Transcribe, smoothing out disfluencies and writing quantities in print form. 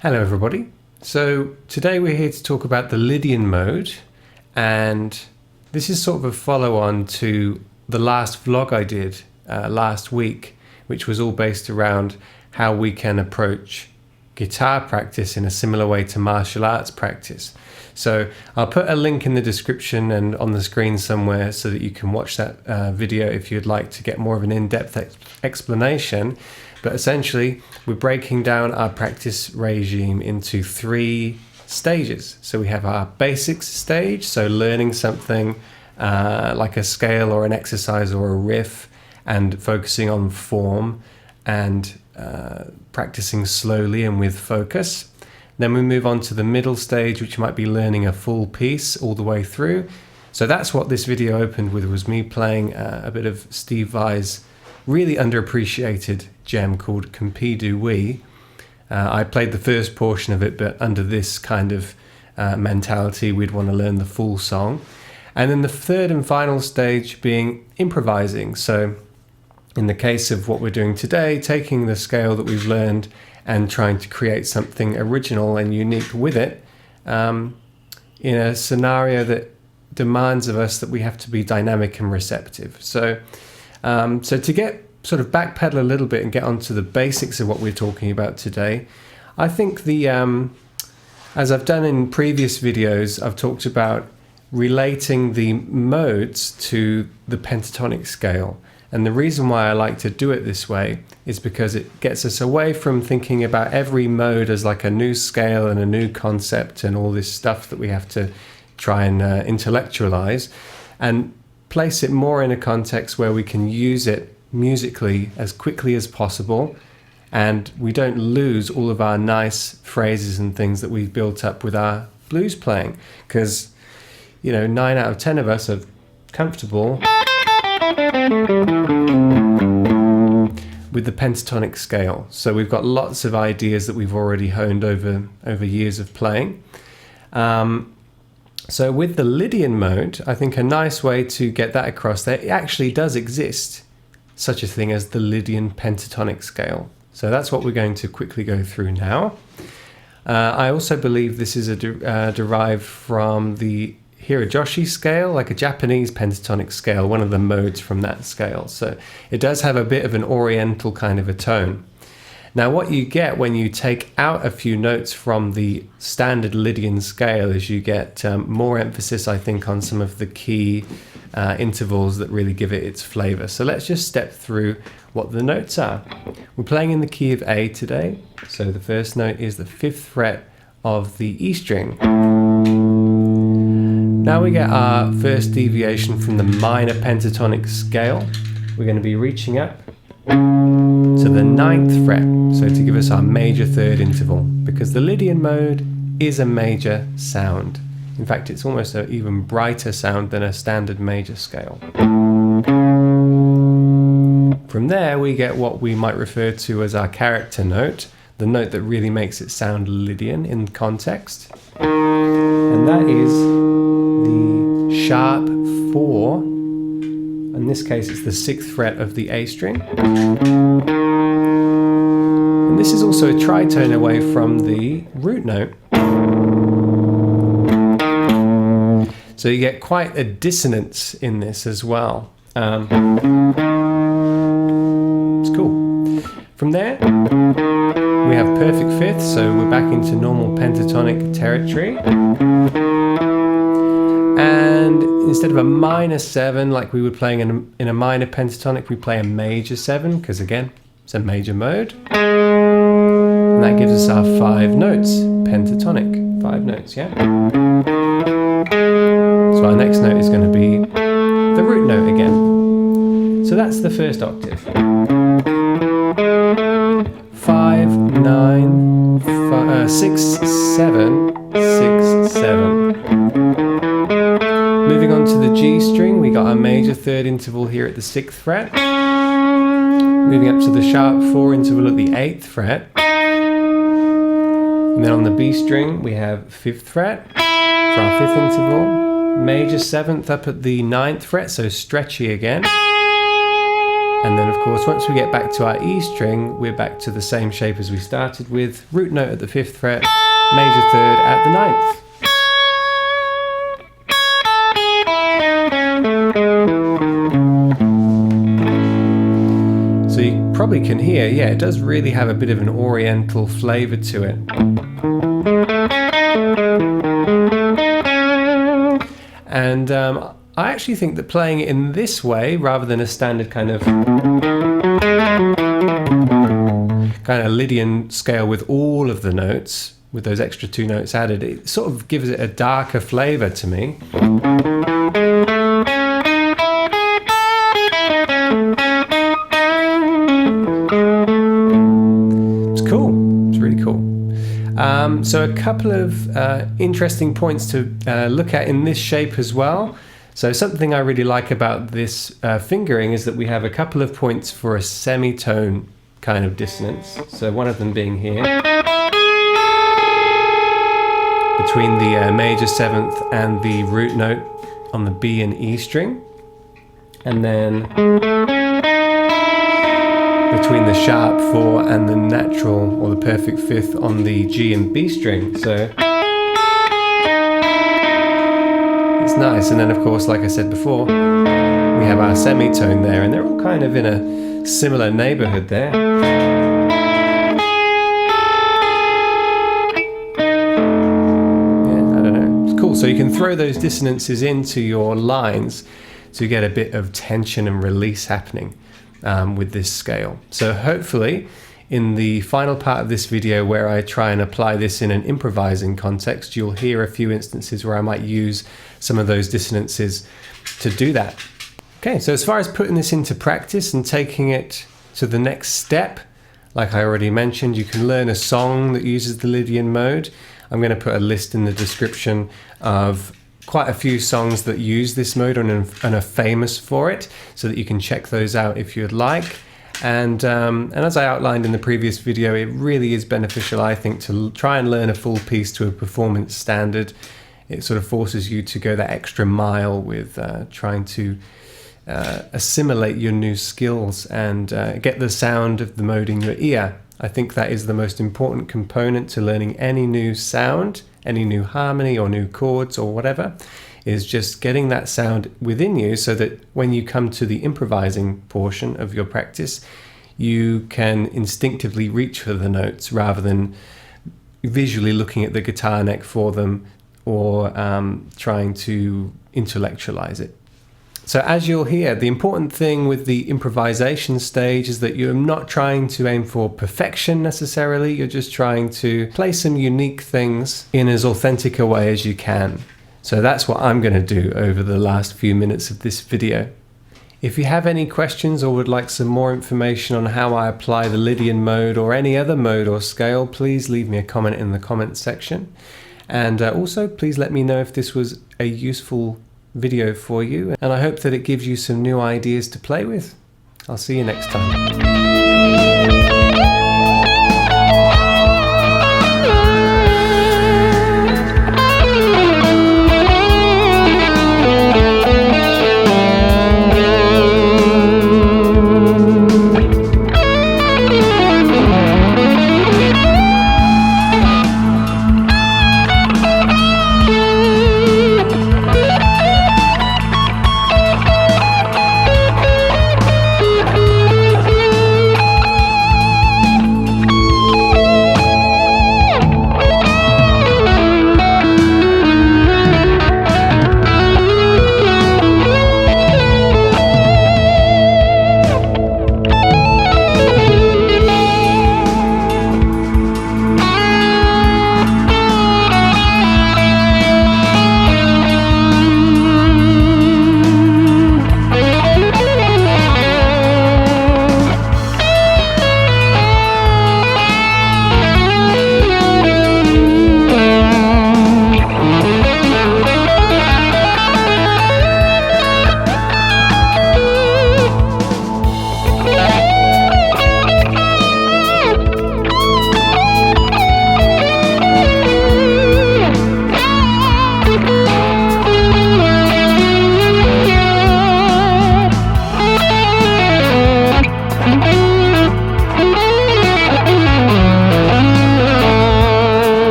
Hello everybody. So today we're here to talk about the Lydian mode, and this is sort of a follow-on to the last vlog I did last week, which was all based around how we can approach guitar practice in a similar way to martial arts practice. So I'll put a link in the description and on the screen somewhere so that you can watch that video if you'd like to get more of an in-depth explanation. But essentially, we're breaking down our practice regime into 3 stages. So we have our basics stage, so learning something like a scale or an exercise or a riff, and focusing on form and practicing slowly and with focus. Then we move on to the middle stage, which might be learning a full piece all the way through. So that's what this video opened with, was me playing a bit of Steve Vai's really underappreciated gem called Campidu We. I played the first portion of it, but under this kind of mentality, we'd want to learn the full song. And then the third and final stage being improvising. So in the case of what we're doing today, taking the scale that we've learned and trying to create something original and unique with it in a scenario that demands of us that we have to be dynamic and receptive. So to get sort of backpedal a little bit and get onto the basics of what we're talking about today, I think as I've done in previous videos, I've talked about relating the modes to the pentatonic scale. And the reason why I like to do it this way is because it gets us away from thinking about every mode as like a new scale and a new concept and all this stuff that we have to try and intellectualize, and place it more in a context where we can use it musically as quickly as possible, and we don't lose all of our nice phrases and things that we've built up with our blues playing, because 9 out of 10 of us are comfortable with the pentatonic scale. So we've got lots of ideas that we've already honed over years of playing. So with the Lydian mode, I think a nice way to get that across there, it actually does exist such a thing as the Lydian pentatonic scale. So that's what we're going to quickly go through now. I also believe this is derived from the Hirajoshi scale, like a Japanese pentatonic scale, one of the modes from that scale. So it does have a bit of an oriental kind of a tone. Now what you get when you take out a few notes from the standard Lydian scale is you get more emphasis, I think, on some of the key intervals that really give it its flavor. So let's just step through what the notes are. We're playing in the key of A today. So the first note is the 5th fret of the E string. Now we get our first deviation from the minor pentatonic scale. We're going to be reaching up to the 9th fret, so to give us our major third interval, because the Lydian mode is a major sound. In fact, it's almost an even brighter sound than a standard major scale. From there, we get what we might refer to as our character note, the note that really makes it sound Lydian in context. And that is the sharp 4. In this case, it's the 6th fret of the A string. And this is also a tritone away from the root note. So you get quite a dissonance in this as well. It's cool. From there, we have perfect fifth, so we're back into normal pentatonic territory. And instead of a minor 7, like we were playing in a minor pentatonic, we play a major 7, because again, it's a major mode. And that gives us our 5 notes, pentatonic, 5 notes, yeah? So our next note is going to be the root note again. So that's the first octave. 5, 9, 6, 7, 6, 7. Moving on to the G string, we got our major third interval here at the 6th fret. Moving up to the sharp 4 interval at the 8th fret. And then on the B string, we have 5th fret for our 5th interval. Major 7th up at the 9th fret, so stretchy again. And then of course, once we get back to our E string, we're back to the same shape as we started with. Root note at the 5th fret, major 3rd at the 9th. So you probably can hear, yeah, it does really have a bit of an oriental flavor to it. And I actually think that playing it in this way, rather than a standard kind of Lydian scale with all of the notes, with those extra 2 notes added, it sort of gives it a darker flavor to me. It's cool. It's really cool. So a couple of interesting points to look at in this shape as well. So something I really like about this fingering is that we have a couple of points for a semitone kind of dissonance. So one of them being here, between the major 7th and the root note on the B and E string. And then between the sharp 4 and the natural or the perfect 5th on the G and B string. So it's nice. And then of course, like I said before, we have our semitone there, and they're all kind of in a similar neighborhood there. Yeah, I don't know. It's cool. So you can throw those dissonances into your lines to get a bit of tension and release happening with this scale. So hopefully in the final part of this video, where I try and apply this in an improvising context, you'll hear a few instances where I might use some of those dissonances to do that. Okay, so as far as putting this into practice and taking it to the next step, like I already mentioned, you can learn a song that uses the Lydian mode. I'm going to put a list in the description of quite a few songs that use this mode and are famous for it, so that you can check those out if you'd like. And as I outlined in the previous video, it really is beneficial, I think, to try and learn a full piece to a performance standard. It sort of forces you to go that extra mile with trying to assimilate your new skills and get the sound of the mode in your ear. I think that is the most important component to learning any new sound, any new harmony or new chords or whatever, is just getting that sound within you, so that when you come to the improvising portion of your practice, you can instinctively reach for the notes rather than visually looking at the guitar neck for them or trying to intellectualize it. So as you'll hear, the important thing with the improvisation stage is that you're not trying to aim for perfection necessarily. You're just trying to play some unique things in as authentic a way as you can. So that's what I'm going to do over the last few minutes of this video. If you have any questions or would like some more information on how I apply the Lydian mode or any other mode or scale, please leave me a comment in the comments section. And also, please let me know if this was a useful video for you, and I hope that it gives you some new ideas to play with. I'll see you next time.